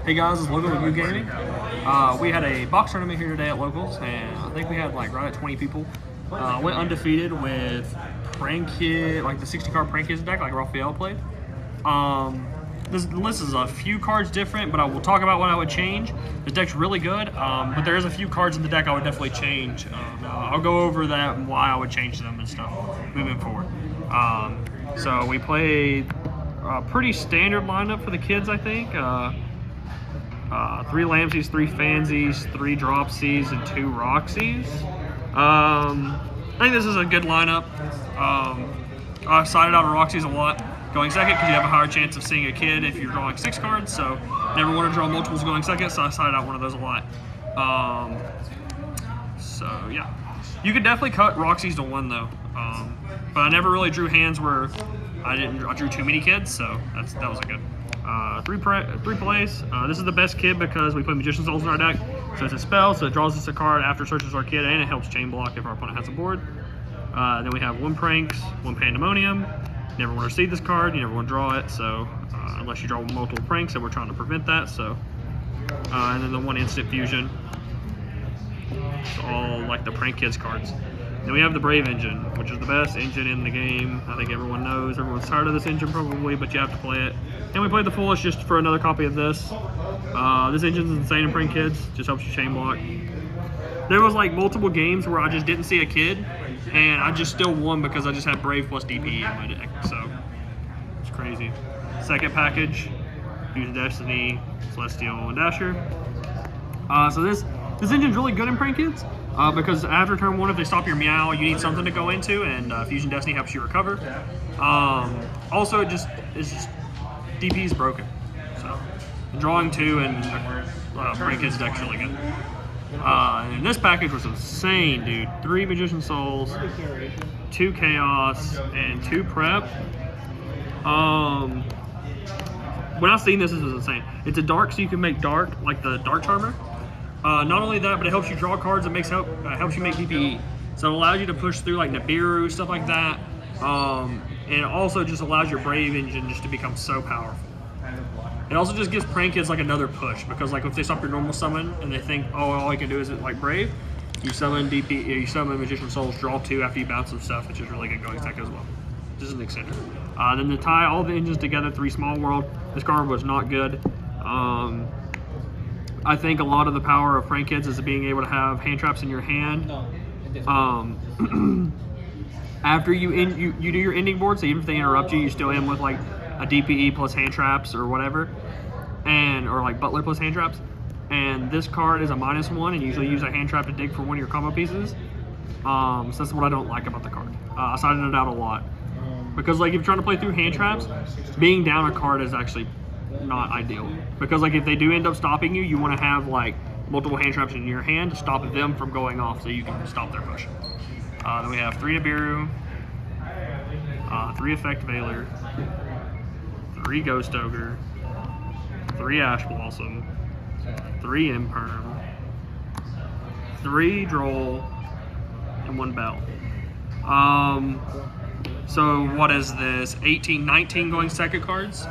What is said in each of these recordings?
Hey guys, it's Logan with UGiOh. We had a box tournament here today at Locals, and I think we had like right at 20 people. Went undefeated with Prank Kid, like the 60 card Prank Kids deck, like Raphael played. This list is a few cards different, but I will talk about what I would change. This deck's really good, but there is a few cards in the deck I would definitely change. I'll go over that and why I would change them and stuff moving forward. So we played a pretty standard lineup for the kids, I think. 3 Lamsies, 3 Fansies, 3 Dropsies, and 2 Roxies. I think this is a good lineup. I sided out of Roxies a lot going second because you have a higher chance of seeing a kid if you're drawing 6 cards, so never want to draw multiples going second, so I sided out one of those a lot. So yeah, you could definitely cut Roxies to 1 though, but I never really drew hands where I drew too many kids, so that was a good. 3 plays. This is the best kid because we play Magician Souls in our deck. So it's a spell, so it draws us a card after searches our kid, and it helps chain block if our opponent has a board. Then we have 1 Pranks, 1 Pandemonium. You never want to see this card, you never want to draw it, so unless you draw multiple Pranks, and we're trying to prevent that. So, and then the 1 Instant Fusion. It's all like the Prank Kids cards. Then we have the Brave engine, which is the best engine in the game. I think everyone knows. Everyone's tired of this engine probably, but you have to play it. And we played the Foolish just for another copy of this. This engine's insane in Prank Kids. Just helps you chain block. There was like multiple games where I just didn't see a kid, and I just still won because I just had Brave plus DPE in my deck. So it's crazy. Second package, Fusion Destiny, Celestial, and Dasher. So this engine's really good in Prank Kids. Because after turn 1, if they stop your Meow, you need something to go into, and Fusion Destiny helps you recover. Also, it's just DP is broken, so drawing 2 and Prank Kids deck's really good. And this package was insane, dude. 3 Magician Souls, 2 Chaos, and 2 Prep. When I seen this was insane. It's a dark, so you can make dark like the Dark Charmer. Not only that, but it helps you draw cards and helps you make DPE. So it allows you to push through like Nibiru, stuff like that. And it also just allows your Brave engine just to become so powerful. It also just gives Prank Kids like another push, because like if they stop your normal summon and they think, oh, all I can do is like Brave, you summon DP, you summon Magician Souls, draw 2 after you bounce some stuff, which is really good going tech as well. This is an extender. Then to tie all the engines together, 3 Small World. This card was not good. I think a lot of the power of Prank Kids is being able to have hand traps in your hand. After you do your ending board, so even if they interrupt you, you still end with like a DPE plus hand traps or whatever, or like Butler plus hand traps. And this card is a -1, and you usually use a hand trap to dig for 1 of your combo pieces. So that's what I don't like about the card. I sided it out a lot because like if you're trying to play through hand traps, being down a card is actually not ideal, because like if they do end up stopping you, you want to have like multiple hand traps in your hand to stop them from going off, so you can stop their push. Then we have 3 Nibiru, 3 Effect Veiler, 3 Ghost Ogre, 3 Ash Blossom, 3 Imperm, 3 Droll, and 1 Bell. So what is this? 18, 19 going second cards.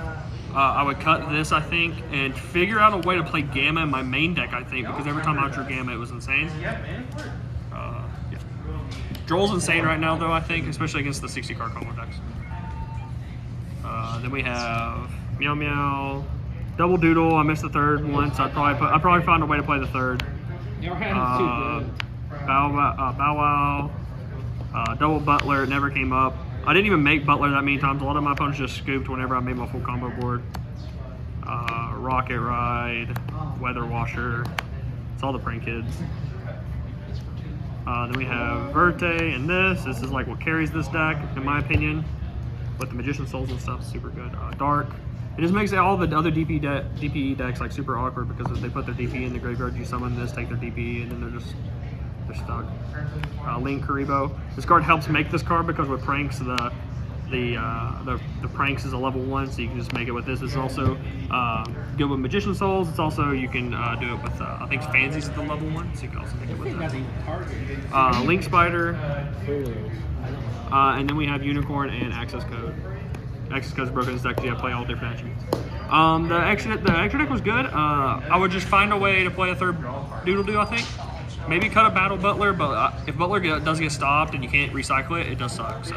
I would cut this, I think, and figure out a way to play Gamma in my main deck, I think, because every time I drew Gamma, it was insane. Yeah. Droll's insane right now, though, I think, especially against the 60 card combo decks. Then we have Meow Meow, Double Doodle. I missed the 3rd one, so I'd probably find a way to play the 3rd. Bow Wow, Double Butler. It never came up. I didn't even make Butler that many times. A lot of my opponents just scooped whenever I made my full combo board. Rocket Ride, Weather Washer. It's all the Prank Kids. Then we have Verte and this. This is like what carries this deck, in my opinion. With the Magician Souls and stuff, super good. Dark. It just makes all the other DPE decks like super awkward, because if they put their DPE in the graveyard, you summon this, take their DPE, and then they're stuck. Link Karibo. This card helps make this card because with Pranks, the Pranks is a level 1, so you can just make it with this. It's also good with Magician Souls. It's also, you can do it with, I think Fansies is the level 1, so you can also make it with that. Link Spider. And then we have Unicorn and Access Code. Access Code is broken in this deck, so you have to play all different attributes. The extra deck was good. I would just find a way to play a third Doodle Doo, I think. Maybe cut a Battle Butler, but if Butler does get stopped and you can't recycle it, it does suck. So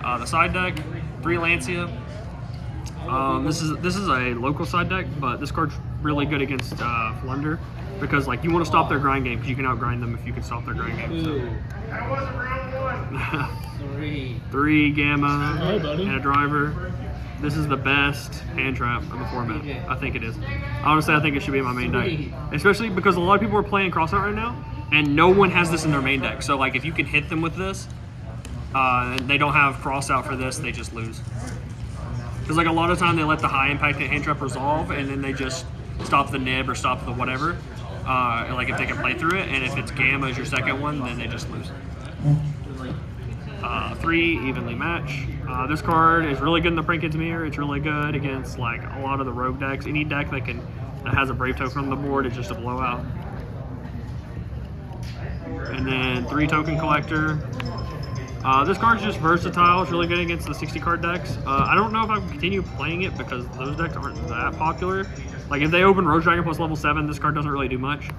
the side deck, 3 Lancia. This is a local side deck, but this card's really good against Flunder because like you want to stop their grind game because you can outgrind them if you can stop their grind game. So. That was a real one. 3 Gamma Hey, buddy. and a driver. This is the best hand trap of the format. I think it is. Honestly, I think it should be in my main deck. Especially because a lot of people are playing Crossout right now, and no one has this in their main deck. So, like, if you can hit them with this, and they don't have Crossout for this, they just lose. Because, like, a lot of time they let the high impact hand trap resolve, and then they just stop the nib or stop the whatever. Like, if they can play through it, and if it's Gamma as your second one, then they just lose. 3 evenly match. This card is really good in the Prinkin's Mirror. It's really good against like a lot of the rogue decks. Any deck that has a Brave token on the board is just a blowout. And then 3 Token Collector. This card's just versatile. It's really good against the 60 card decks. I don't know if I can continue playing it because those decks aren't that popular. Like if they open Rose Dragon plus level 7, this card doesn't really do much.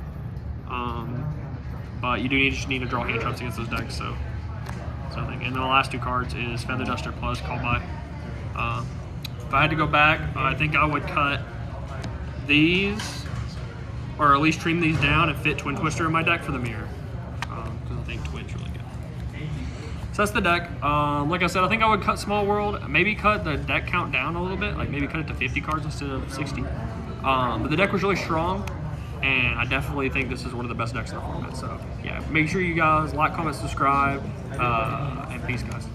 But you do just need to draw hand traps against those decks. So I think. And then the last 2 cards is Feather Duster plus Call By. If I had to go back, I think I would cut these, or at least trim these down and fit Twin Twister in my deck for the mirror. Because I think Twin's really good. So that's the deck. Like I said, I think I would cut Small World, maybe cut the deck count down a little bit, like maybe cut it to 50 cards instead of 60. But the deck was really strong, and I definitely think this is one of the best decks in the format. So yeah, make sure you guys like, comment, subscribe, and peace, guys.